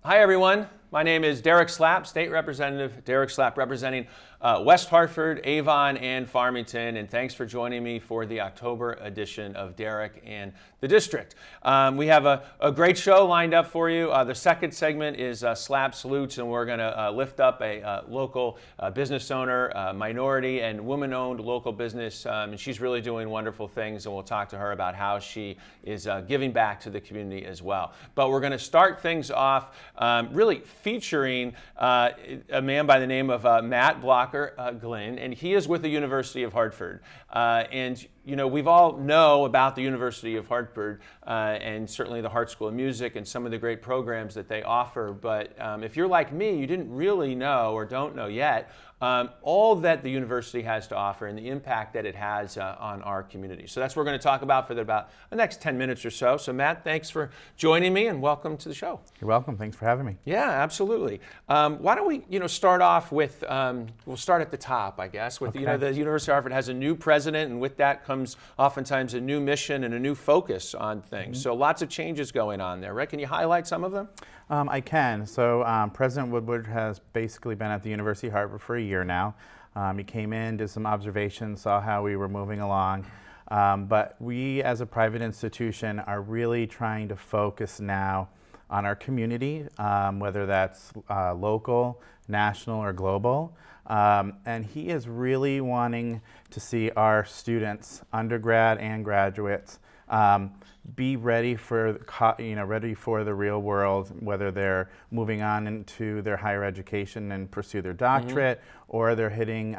Hi everyone, my name is Derek Slapp, State Representative Derek Slapp, representing West Hartford, Avon, and Farmington, and thanks for joining me for the October edition of Derek and the District. We have a great show lined up for you. The second segment is Slapp Salutes, and we're going to lift up a local business owner, minority and woman-owned local business, and she's really doing wonderful things, and we'll talk to her about how she is giving back to the community as well. But we're going to start things off really featuring a man by the name of Matt Blocker-Glynn, and he is with the University of Hartford. And you know, we've all know about the University of Hartford and certainly the Hart School of Music and some of the great programs that they offer. But if you're like me, you didn't really know or don't know yet all that the university has to offer and the impact that it has on our community. So that's what we're going to talk about for about the next 10 minutes or so. So Matt, thanks for joining me and welcome to the show. You're welcome. Thanks for having me. Yeah, absolutely. Why don't we, start off with, we'll start at the top, I guess, with, Okay. The University of Hartford has a new president, and with that comes oftentimes a new mission and a new focus on things. So lots of changes going on there, right? Can you highlight some of them? I can. So President Woodward has basically been at the University of Hartford for a year now. He came in, did some observations, saw how we were moving along. But we as a private institution are really trying to focus now on our community, whether that's local, national, or global. And he is really wanting to see our students, undergrad and graduates, be ready for ready for the real world, whether they're moving on into their higher education and pursue their doctorate, or they're hitting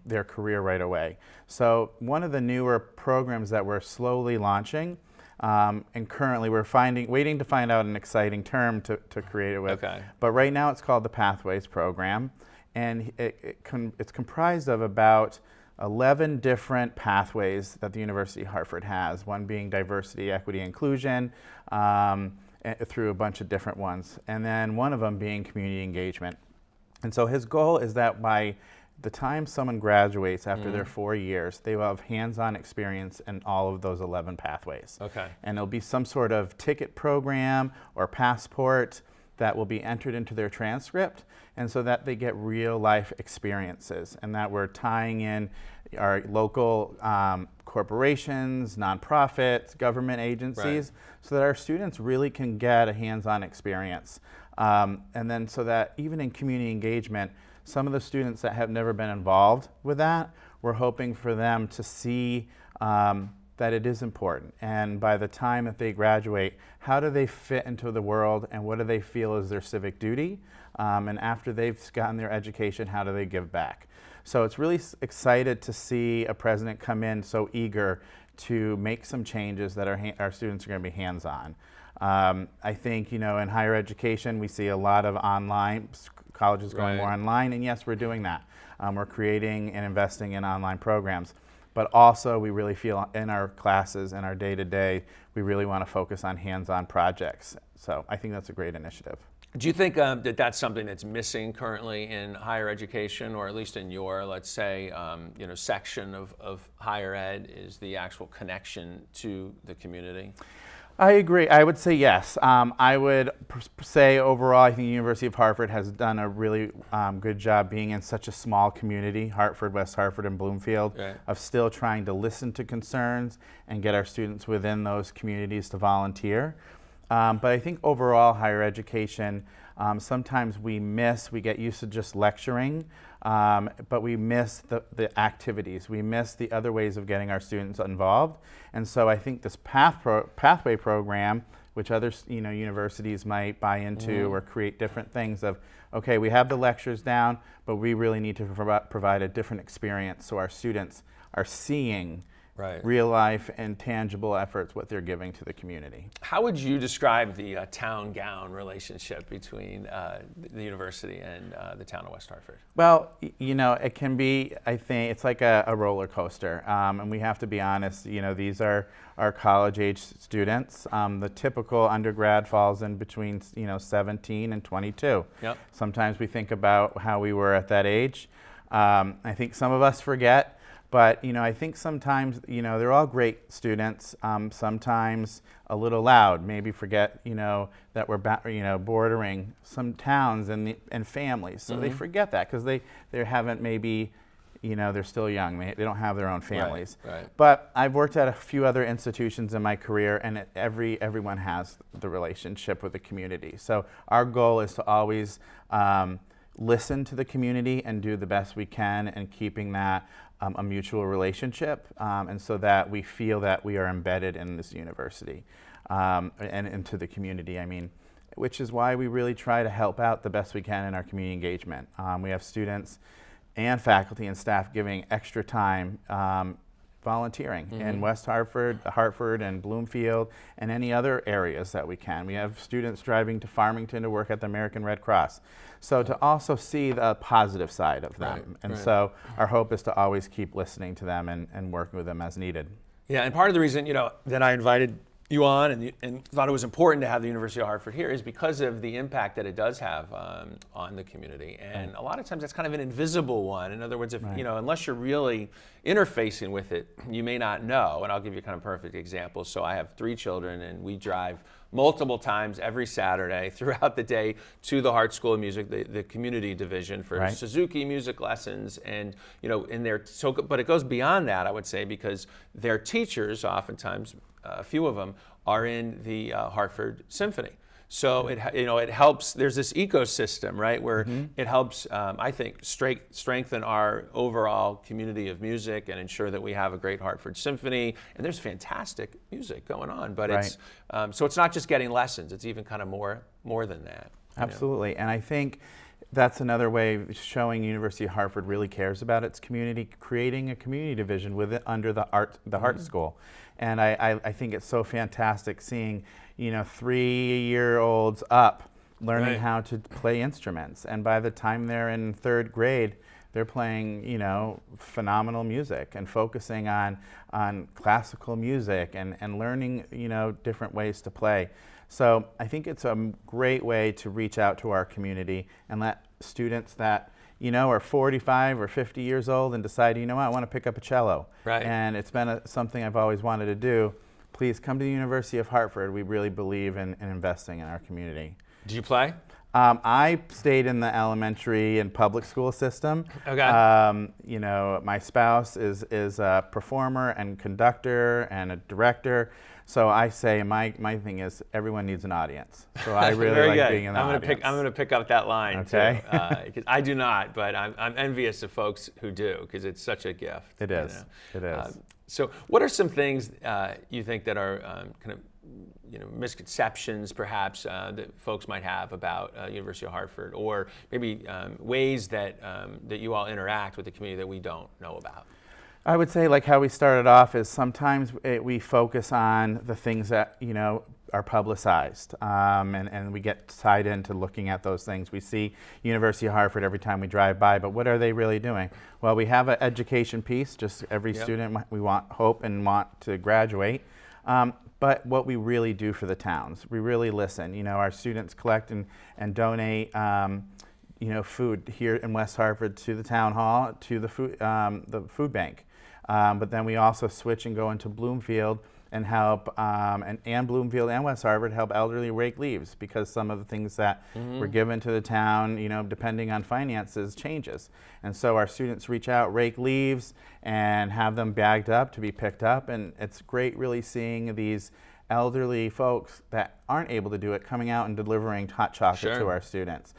their career right away. So one of the newer programs that we're slowly launching, and currently we're waiting to find out an exciting term to create it with. Okay. But right now it's called the Pathways Program, and it's comprised of about 11 different pathways that the University of Hartford has, one being diversity, equity, inclusion, through a bunch of different ones, and then one of them being community engagement. And so his goal is that by the time someone graduates after their 4 years, they will have hands-on experience in all of those 11 pathways. Okay. And there'll be some sort of ticket program or passport that will be entered into their transcript, and so that they get real life experiences, and that we're tying in our local corporations, nonprofits, government agencies, so that our students really can get a hands-on experience. And then so that even in community engagement, some of the students that have never been involved with that, we're hoping for them to see that it is important. And by the time that they graduate, how do they fit into the world, and what do they feel is their civic duty? And after they've gotten their education, how do they give back? So it's really excited to see a president come in so eager to make some changes that our students are going to be hands-on. I think, in higher education, we see a lot of online, colleges going more online, and yes, we're doing that. We're creating and investing in online programs. But also, we really feel in our classes and our day-to-day, we really want to focus on hands-on projects. So I think that's a great initiative. Do you think that that's something that's missing currently in higher education, or at least in your, let's say, section of higher ed, is the actual connection to the community? I agree. I would say yes. I would say overall, I think the University of Hartford has done a really good job being in such a small community, Hartford, West Hartford, and Bloomfield, of still trying to listen to concerns and get our students within those communities to volunteer. But I think overall, higher education, sometimes we get used to just lecturing, but we miss the activities. We miss the other ways of getting our students involved. And so I think this pathway program, which other universities might buy into or create different things of, okay, we have the lectures down, but we really need to provide a different experience so our students are seeing real life and tangible efforts, what they're giving to the community. How would you describe the town-gown relationship between the university and the town of West Hartford? Well, it can be, I think, it's like a roller coaster. And we have to be honest, these are our college-age students. The typical undergrad falls in between, 17 and 22. Yep. Sometimes we think about how we were at that age. I think some of us forget. But I think sometimes they're all great students. Sometimes a little loud. Maybe forget that we're bordering some towns and families. So they forget that because they haven't maybe they're still young. They don't have their own families. Right. But I've worked at a few other institutions in my career, and everyone has the relationship with the community. So our goal is to always listen to the community and do the best we can, and keeping that a mutual relationship, and so that we feel that we are embedded in this university and into the community. Which is why we really try to help out the best we can in our community engagement. We have students and faculty and staff giving extra time volunteering in West Hartford, Hartford and Bloomfield, and any other areas that we can. We have students driving to Farmington to work at the American Red Cross. So to also see the positive side of them. So our hope is to always keep listening to them and working with them as needed. Yeah, and part of the reason, that I invited you on and thought it was important to have the University of Hartford here is because of the impact that it does have on the community. And a lot of times that's kind of an invisible one. In other words, if unless you're really interfacing with it, you may not know. And I'll give you kind of perfect examples. So I have 3 children, and we drive multiple times every Saturday throughout the day to the Hart School of Music, the community division for Suzuki music lessons, and in there. So, but it goes beyond that, I would say, because their teachers, oftentimes, a few of them, are in the Hartford Symphony. So it helps. There's this ecosystem, right, where it helps, I think, strengthen our overall community of music and ensure that we have a great Hartford Symphony. And there's fantastic music going on, but it's so it's not just getting lessons. It's even kind of more than that. Absolutely, and I think that's another way of showing University of Hartford really cares about its community, creating a community division with it under the Hart School. And I think it's so fantastic seeing 3-year-olds up learning how to play instruments, and by the time they're in 3rd grade, they're playing phenomenal music and focusing on classical music and learning different ways to play. So I think it's a great way to reach out to our community and let students that are 45 or 50 years old and decide, what, I want to pick up a cello. And it's been something I've always wanted to do. Please come to the University of Hartford. We really believe in investing in our community. Do you play? I stayed in the elementary and public school system. Okay. My spouse is a performer and conductor and a director. So I say my thing is everyone needs an audience. So I really like being in the audience. I'm going to pick up that line. Okay. Because I do not, but I'm envious of folks who do, because it's such a gift. It is. It is. So what are some things you think that are kind of misconceptions perhaps that folks might have about University of Hartford, or maybe ways that that you all interact with the community that we don't know about? I would say, like how we started off, is sometimes we focus on the things that are publicized, and we get tied into looking at those things. We see University of Hartford every time we drive by, but what are they really doing? Well, we have an education piece. Just every student we hope and want to graduate. But what we really do for the towns, we really listen. Our students collect and donate food here in West Hartford to the town hall, to the food bank. But then we also switch and go into Bloomfield and help, and Bloomfield and West Hartford help elderly rake leaves, because some of the things that were given to the town, depending on finances, changes. And so our students reach out, rake leaves, and have them bagged up to be picked up. And it's great really seeing these elderly folks that aren't able to do it coming out and delivering hot chocolate to our students.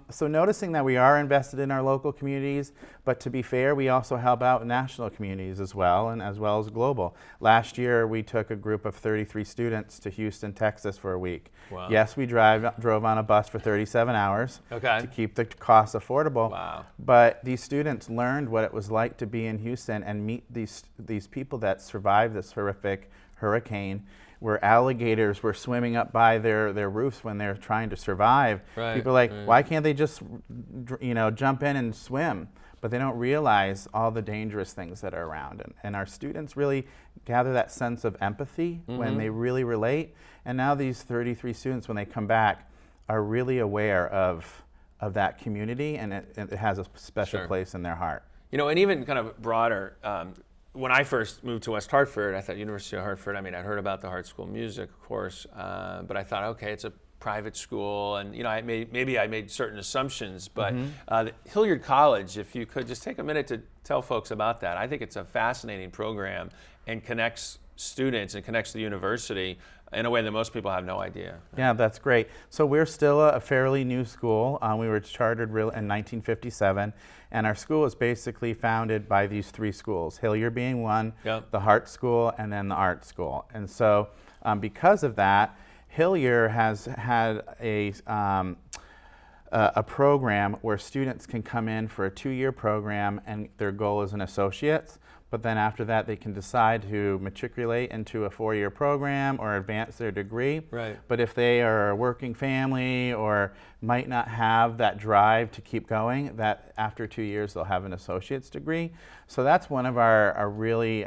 So noticing that we are invested in our local communities, but to be fair, we also help out national communities as well, and as well as global. Last year, we took a group of 33 students to Houston, Texas for a week. Wow. Yes, we drove on a bus for 37 hours to keep the costs affordable. Wow. But these students learned what it was like to be in Houston and meet these people that survived this horrific hurricane, where alligators were swimming up by their roofs when they're trying to survive. People are like, why can't they just jump in and swim? But they don't realize all the dangerous things that are around. And our students really gather that sense of empathy when they really relate. And now these 33 students, when they come back, are really aware of that community, and it has a special place in their heart. And even kind of broader, when I first moved to West Hartford, I thought University of Hartford, I'd heard about the Hart School of Music, of course, but I thought, okay, it's a private school, and maybe I made certain assumptions, but Hilliard College, if you could just take a minute to tell folks about that. I think it's a fascinating program and connects students and connects the university in a way that most people have no idea. Yeah, that's great. So we're still a fairly new school. We were chartered in 1957, and our school is basically founded by these three schools, Hilliard being one, the Hart School, and then the Art School. And so because of that, Hilliard has had a program where students can come in for a 2-year program, and their goal is an associate's. But then after that, they can decide to matriculate into a 4-year program or advance their degree. Right. But if they are a working family or might not have that drive to keep going, that after 2 years, they'll have an associate's degree. So that's one of our really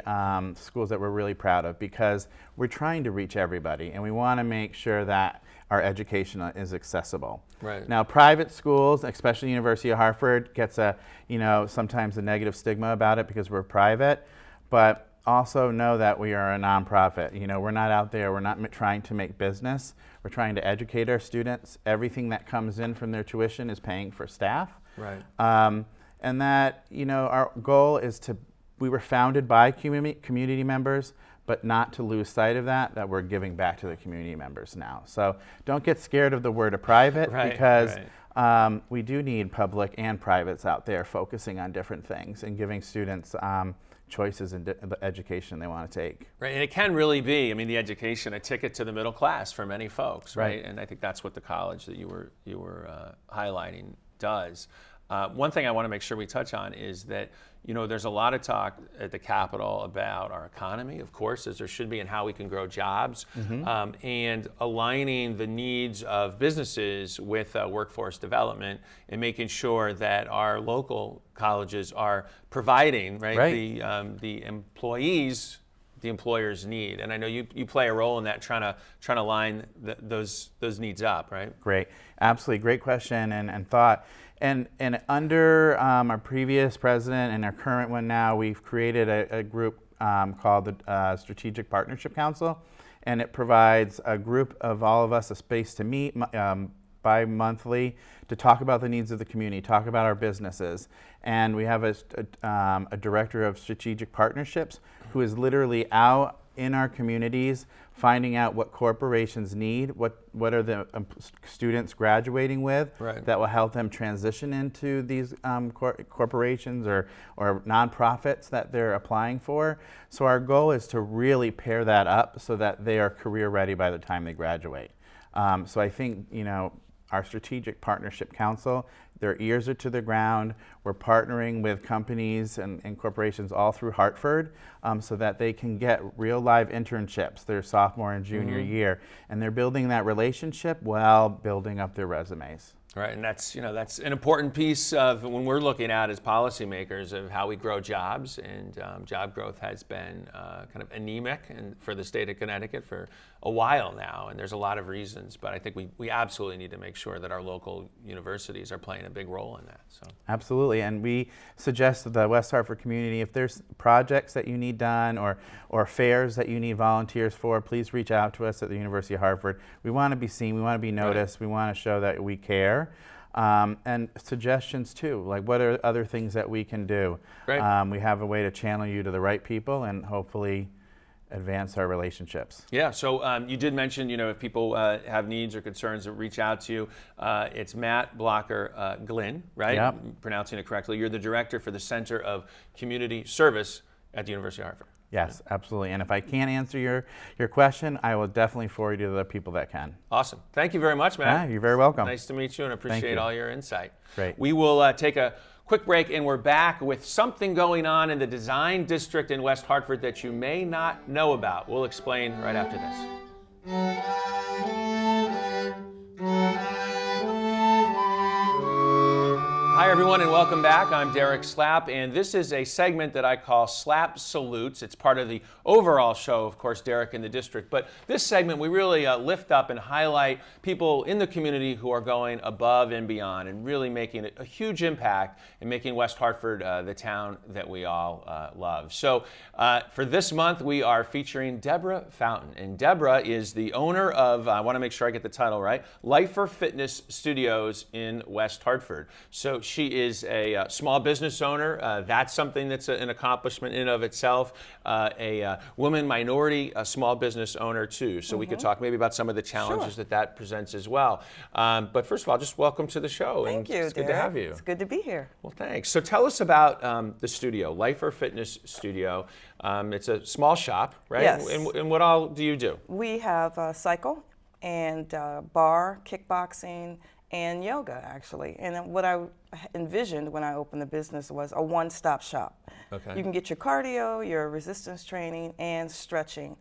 schools that we're really proud of, because we're trying to reach everybody, and we want to make sure that our education is accessible. Right. Now, private schools, especially University of Hartford, gets sometimes a negative stigma about it because we're private, but also know that we are a nonprofit. We're not out there, we're not trying to make business. We're trying to educate our students. Everything that comes in from their tuition is paying for staff. Right. And that, our goal is we were founded by community members, but not to lose sight of that we're giving back to the community members now. So don't get scared of the word of private, because we do need public and privates out there focusing on different things and giving students choices in the education they want to take. Right, and it can really be, the education, a ticket to the middle class for many folks, right? And I think that's what the college that you were highlighting does. One thing I want to make sure we touch on is that, there's a lot of talk at the Capitol about our economy, of course, as there should be, and how we can grow jobs, and aligning the needs of businesses with workforce development, and making sure that our local colleges are providing the employees the employers need. And I know you play a role in that, trying to line those needs up, right? Great, absolutely, great question and thought. And under our previous president and our current one now, we've created a group called the Strategic Partnership Council, and it provides a group of all of us a space to meet bi-monthly to talk about the needs of the community, talk about our businesses. And we have a director of strategic partnerships who is literally out in our communities finding out what corporations need, what are the students graduating with that will help them transition into these corporations or nonprofits that they're applying for. So our goal is to really pair that up so that they are career ready by the time they graduate. So I think, our Strategic Partnership Council, their ears are to the ground. We're partnering with companies and corporations all through Hartford so that they can get real live internships their sophomore and junior year. And they're building that relationship while building up their resumes. Right, and that's an important piece of when we're looking at as policymakers of how we grow jobs, and job growth has been kind of anemic for the state of Connecticut for a while now, and there's a lot of reasons, but I think we absolutely need to make sure that our local universities are playing a big role in that. So absolutely, and we suggest to the West Hartford community, if there's projects that you need done or fairs that you need volunteers for, please reach out to us at the University of Hartford. We want to be seen, we want to be noticed, we want to show that we care. And suggestions too, like what are other things that we can do. We have a way to channel you to the right people and hopefully advance our relationships. Yeah, so you did mention, if people have needs or concerns, reach out to you. It's Matt Blocker-Glynn, right? Yep. Pronouncing it correctly. You're the director for the Center of Community Service at the University of Hartford. Yes, absolutely. And if I can't answer your question, I will definitely forward you to the people that can. Awesome. Thank you very much, Matt. Yeah, you're very welcome. Nice to meet you and appreciate all your insight. Great. We will take a quick break, and we're back with something going on in the design district in West Hartford that you may not know about. We'll explain right after this. Hi everyone, and welcome back. I'm Derek Slap, and this is a segment that I call Slap Salutes. It's part of the overall show, of course, Derek in the District. But this segment, we really lift up and highlight people in the community who are going above and beyond and really making a huge impact in making West Hartford the town that we all love. So for this month, we are featuring Debra Fountain. And Debra is the owner of, I want to make sure I get the title right, Lifer Fitness Studios in West Hartford. So she is a small business owner. That's something that's an accomplishment in and of itself. A woman minority small business owner too. So we could talk maybe about some of the challenges that presents as well. But first of all, just welcome to the show. Thank you, It's good to have you. It's good to be here. Well, thanks. So tell us about the studio, Lifer Fitness Studio. It's a small shop, right? Yes. And what all do you do? We have a cycle and bar, kickboxing, and yoga, actually. And then what I envisioned when I opened the business was a one-stop shop. Okay. You can get your cardio, your resistance training, and stretching.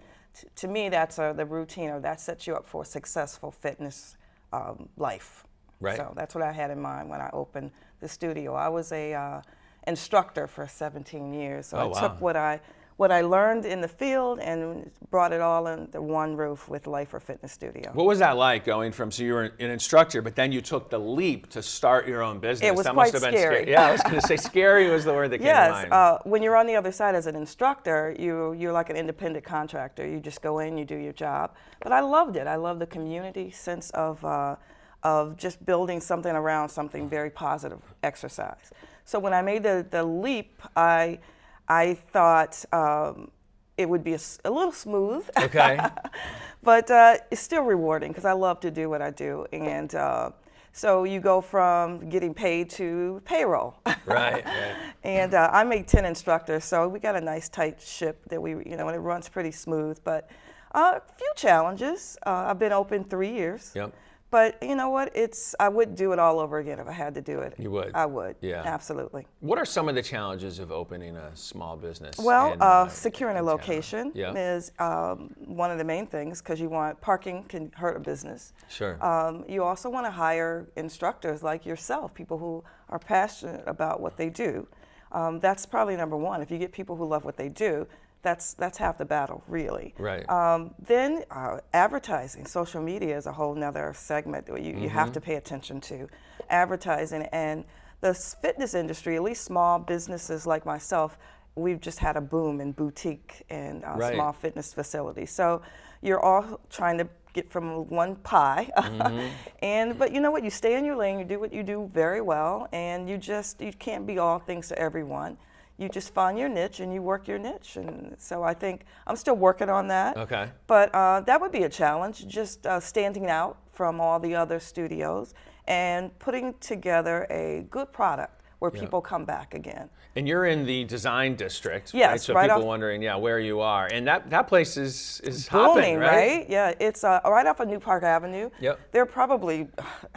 To me, that's the routine, or that sets you up for a successful fitness life. Right. So that's what I had in mind when I opened the studio. I was a instructor for 17 years, so I took what I learned in the field and brought it all under one roof with Lifer Fitness Studio. What was that like going from, so you were an instructor, but then you took the leap to start your own business? It was that quite must have been scary. Yeah, I was going to say scary was the word that came to mind. When you're on the other side as an instructor, you're like an independent contractor. You just go in, you do your job. But I loved it. I love the community sense of just building something around something very positive, exercise. So when I made the leap, I thought it would be a little smooth. Okay. But it's still rewarding because I love to do what I do. And so you go from getting paid to payroll. Right. And I made 10 instructors, so we got a nice tight ship that and it runs pretty smooth. But a few challenges. I've been open 3 years. Yep. But you know what? I would do it all over again if I had to do it. You would? I would. Yeah. Absolutely. What are some of the challenges of opening a small business? Well, securing a in town? location Yeah. is one of the main things, because parking can hurt a business. Sure. You also want to hire instructors like yourself, people who are passionate about what they do. That's probably number one. If you get people who love what they do, that's half the battle, really. Right. Then advertising, social media is a whole nother segment that you have to pay attention to. Advertising, and the fitness industry, at least small businesses like myself, we've just had a boom in boutique and small fitness facilities. So you're all trying to get from one pie. But you know what? You stay in your lane, you do what you do very well, and you can't be all things to everyone. You just find your niche and you work your niche. And so I think I'm still working on that. Okay. But that would be a challenge, just standing out from all the other studios and putting together a good product where people come back again. And you're in the design district, yes, right? So right people off, where you are. And that place is booming, hopping, right? Yeah, it's right off of New Park Avenue. Yep. There are probably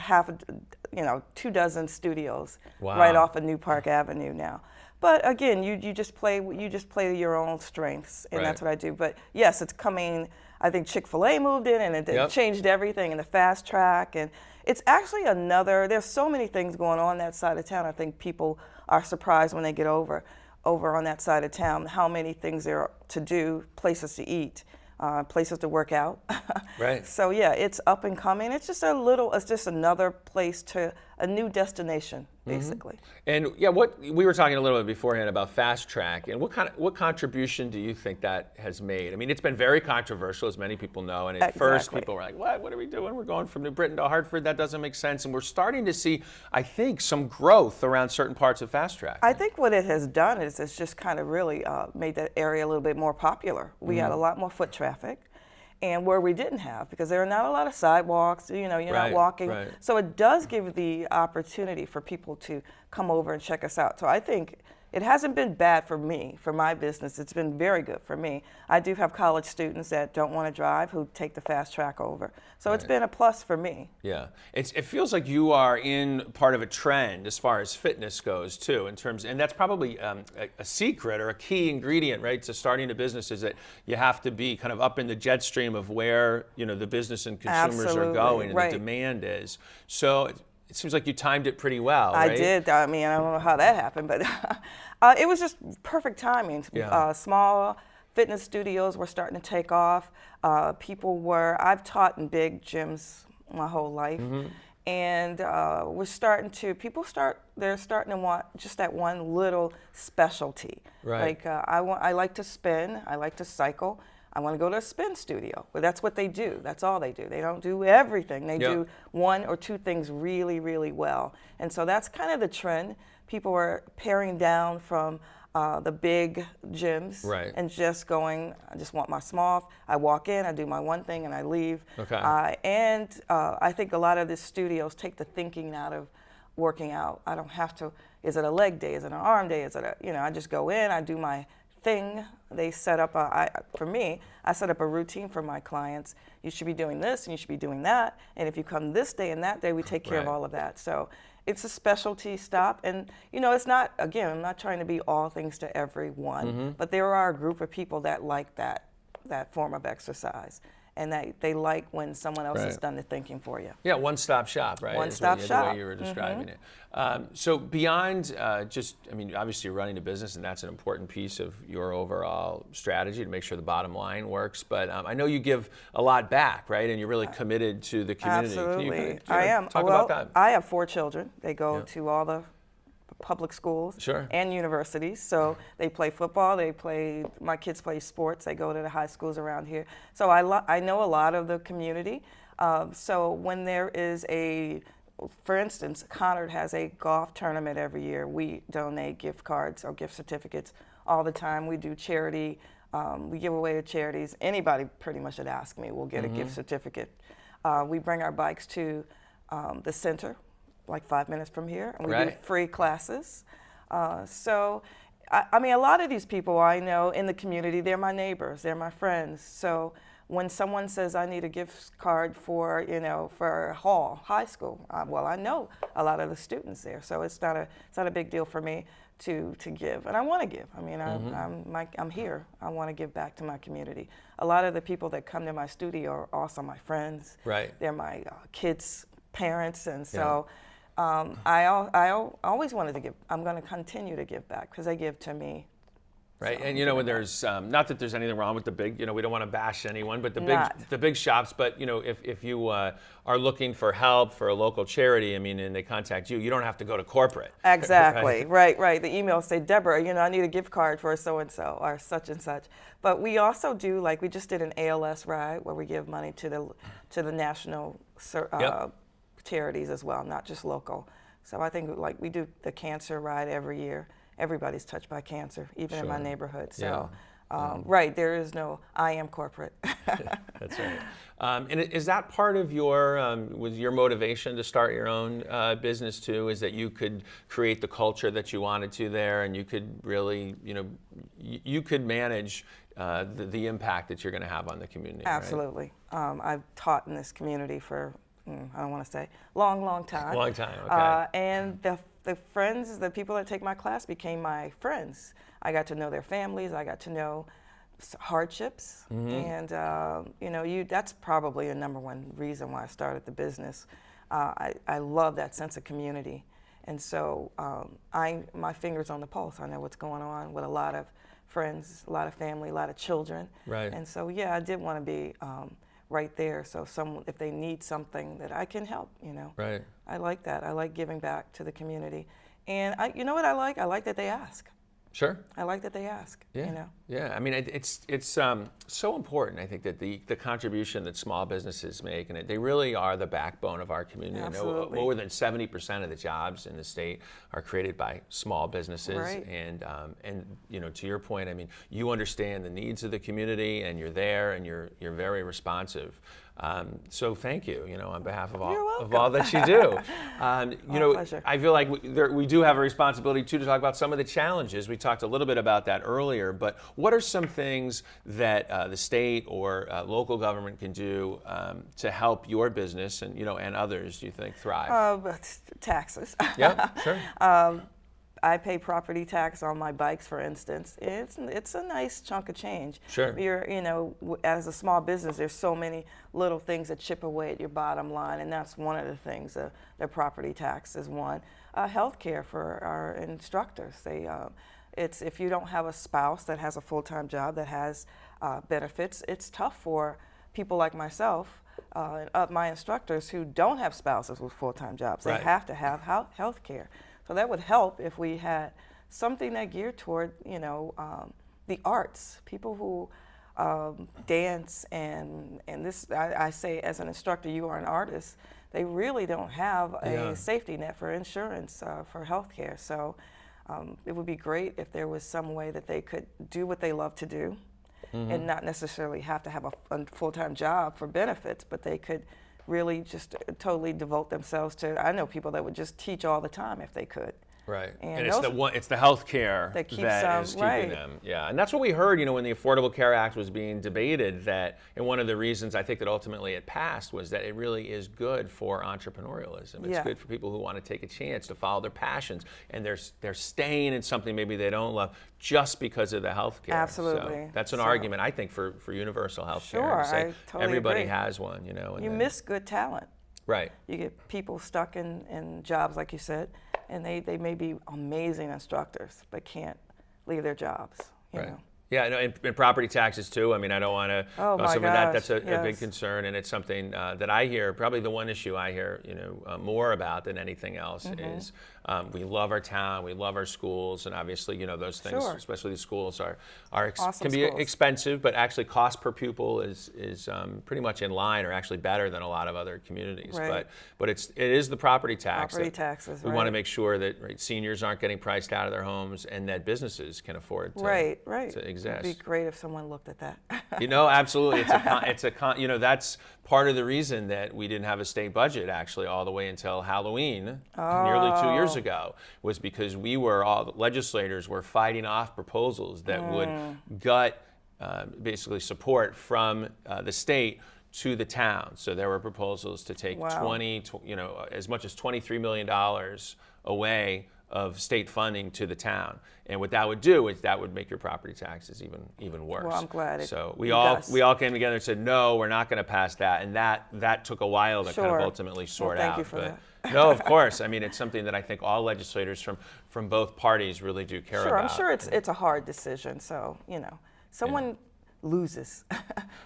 24 studios Wow. right off of New Park Avenue now. But again, you just play to your own strengths, and that's what I do. But yes, it's coming. I think Chick-fil-A moved in, and it changed everything, and the fast track, and it's actually there's so many things going on that side of town. I think people are surprised when they get over on that side of town, how many things there are to do, places to eat, places to work out. Right. So yeah, it's up and coming. It's just another place a new destination, basically. And yeah, we were talking a little bit beforehand about fast track, and what contribution do you think that has made? I mean, it's been very controversial, as many people know, and at first people were like, what are we doing? We're going from New Britain to Hartford, that doesn't make sense. And we're starting to see, I think, some growth around certain parts of fast track. I think what it has done is it's just kind of really made that area a little bit more popular. We had a lot more foot traffic. And where we didn't have, because there are not a lot of sidewalks, you're not walking. Right. So it does give the opportunity for people to come over and check us out. So I think it hasn't been bad for me, for my business. It's been very good for me. I do have college students that don't want to drive who take the fast track over. So it's been a plus for me. Yeah, it feels like you are in part of a trend as far as fitness goes too, and that's probably a secret or a key ingredient, right, to starting a business, is that you have to be kind of up in the jet stream of where the business and consumers are going and the demand is. So it seems like you timed it pretty well, right? I did. I mean, I don't know how that happened, but it was just perfect timing. Yeah. Small fitness studios were starting to take off. I've taught in big gyms my whole life. And they're starting to want just that one little specialty. Right. Like I like to spin, I like to cycle. I want to go to a spin studio. But that's what they do. That's all they do. They don't do everything. They do one or two things really, really well. And so that's kind of the trend. People are paring down from the big gyms Right. and just going, I just want my small, I walk in, I do my one thing and I leave. Okay. I think a lot of the studios take the thinking out of working out. I don't have to, is it a leg day, is it an arm day, is it I just go in, I do my thing. They set up, for me, I set up a routine for my clients. You should be doing this and you should be doing that. And if you come this day and that day, we take care of Right. all of that. So it's a specialty stop. And, it's not, again, I'm not trying to be all things to everyone, but there are a group of people that like that form of exercise. And they like when someone else has Right. done the thinking for you. Yeah, one-stop shop, right? One-stop The shop. way you were describing it. So beyond obviously you're running a business, and that's an important piece of your overall strategy to make sure the bottom line works. But I know you give a lot back, right? And you're really committed to the community. Absolutely. Can you I am. talk about that? I have 4 children. They go to all the public schools Sure. and universities. So they play football. My kids play sports. They go to the high schools around here. So I know a lot of the community. So when there is for instance, Conard has a golf tournament every year. We donate gift cards or gift certificates all the time. We do charity. We give away to charities. Anybody pretty much that asks me will get a gift certificate. We bring our bikes to the center, like 5 minutes from here, and we do Right. free classes. So, I mean, a lot of these people I know in the community, they're my neighbors, they're my friends. So when someone says I need a gift card for Hall High School, well, I know a lot of the students there, so it's not a big deal for me to give, and I want to give. I mean, I'm here. I want to give back to my community. A lot of the people that come to my studio are also my friends. Right. They're my kids' parents, and so. I always wanted to give. I'm going to continue to give back because they give to me. Right, So, and when there's not that there's anything wrong with the big, we don't want to bash anyone, but Not. the big shops. But if you are looking for help for a local charity, I mean, and they contact you, you don't have to go to corporate. Exactly. Right. The emails say, Debra, I need a gift card for so and so or such and such. But we also do, like, we just did an ALS ride where we give money to the national charities as well, not just local. So I think like we do the cancer ride every year. Everybody's touched by cancer, even in my neighborhood. So, right, there is no I am corporate. That's right. And is that part of was your motivation to start your own business too? Is that you could create the culture that you wanted to there, and you could really, you could manage the impact that you're going to have on the community. Absolutely. I've taught in this community for I don't want to say long time. Long time. Okay. And the friends, the people that take my class became my friends. I got to know their families. I got to know hardships, and that's probably the number one reason why I started the business. I love that sense of community, and so my finger's on the pulse. I know what's going on with a lot of friends, a lot of family, a lot of children. Right. And so I did want to be right there, so if they need something that I can help, Right. I like that. I like giving back to the community, and you know what I like? I like that they ask. Sure. I like that they ask. Yeah. Yeah. I mean, it's so important. I think that the contribution that small businesses make, and they really are the backbone of our community. Absolutely. I know more than 70% of the jobs in the state are created by small businesses. Right. And to your point, I mean, you understand the needs of the community, and you're there, and you're very responsive. So thank you, on behalf of all that you do. Pleasure. I feel like we do have a responsibility too to talk about some of the challenges. We talked a little bit about that earlier, but what are some things that the state or local government can do to help your business and and others, do you think, thrive? Taxes. Yeah, sure. I pay property tax on my bikes, for instance. It's a nice chunk of change. Sure. As a small business, there's so many little things that chip away at your bottom line, and that's one of the things. The property tax is one. Healthcare for our instructors. It's if you don't have a spouse that has a full-time job that has benefits, it's tough for people like myself, my instructors who don't have spouses with full-time jobs. Right. They have to have health care. So that would help if we had something that geared toward, the arts. People who dance and this, I say as an instructor, you are an artist. They really don't have a safety net for insurance for health care. So it would be great if there was some way that they could do what they love to do and not necessarily have to have a full-time job for benefits, but they could really just totally devote themselves to. I know people that would just teach all the time if they could. Right, And it's the health care that keeps is keeping them. Yeah, and that's what we heard, when the Affordable Care Act was being debated, and one of the reasons I think that ultimately it passed was that it really is good for entrepreneurialism. It's good for people who want to take a chance to follow their passions, and they're staying in something maybe they don't love just because of the health care. Absolutely. So that's an argument, I think, for universal health care. Sure, Say I totally everybody agree. has one, and You miss good talent. Right. You get people stuck in jobs, like you said, and they may be amazing instructors, but can't leave their jobs, you know. Yeah, no, and property taxes too. I mean, I don't want to Oh my over that. gosh, That's a big yes. concern, and it's something that I hear. Probably the one issue I hear, more about than anything else is we love our town, we love our schools, and obviously, those things, Sure. especially the schools, are Awesome can be schools. expensive, but actually cost per pupil is pretty much in line, or actually better than a lot of other communities. Right. But it is the property tax. Property that taxes, we want to right. make sure that seniors aren't getting priced out of their homes, and that businesses can afford to Right. to exist. It'd be great if someone looked at that. Absolutely. That's part of the reason that we didn't have a state budget actually all the way until Halloween, nearly 2 years ago, was because all the legislators were fighting off proposals that would gut basically support from the state to the town. So there were proposals to take Wow. as much as $23 million away of state funding to the town. And what that would do is that would make your property taxes even worse. Well, I'm glad So it we all does. came together and said, no, we're not going to pass that. And that took a while to kind of Sure. ultimately sort Well, out. thank you for that. No, of course. I mean, it's something that I think all legislators from both parties really do care Sure, about. I'm sure it's a hard decision. So someone loses.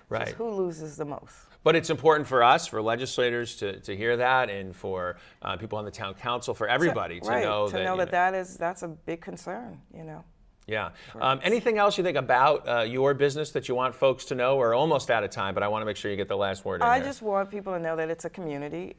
Right. Just who loses the most? But it's important for us, for legislators to hear that, and for people on the town council, for everybody to know that. That's a big concern. Yeah. Anything else you think about your business that you want folks to know? We're almost out of time, but I want to make sure you get the last word in I there. just want people to know that it's a community.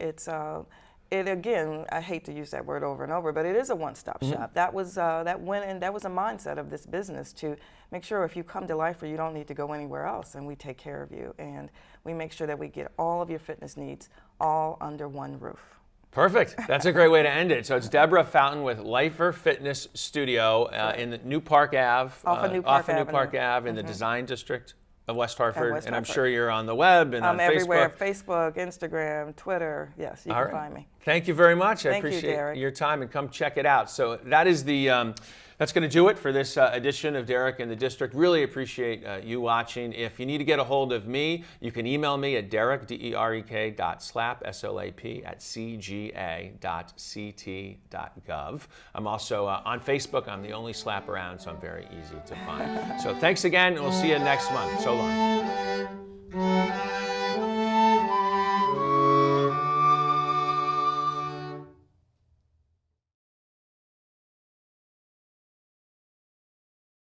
Again, I hate to use that word over and over, but it is a one-stop shop. That was a mindset of this business, to make sure if you come to Lifer, you don't need to go anywhere else, and we take care of you, and we make sure that we get all of your fitness needs all under one roof. Perfect. That's a great way to end it. So it's Debra Fountain with Lifer Fitness Studio in the New Park Ave, Off of New Park Avenue. In the Design District of West Hartford. West And I'm Hartford. sure you're on the web and on I'm everywhere, Facebook. Facebook, Instagram, Twitter. Yes, you All can right. find me. Thank you very much. I Thank you, appreciate Derek. your time, and come check it out. So that is that's going to do it for this edition of Derek in the District. Really appreciate you watching. If you need to get a hold of me, you can email me at derek, derek.slap, S-L-A-P, @cga.ct.gov. I'm also on Facebook. I'm the only slap around, so I'm very easy to find. So thanks again, and we'll see you next month. So long.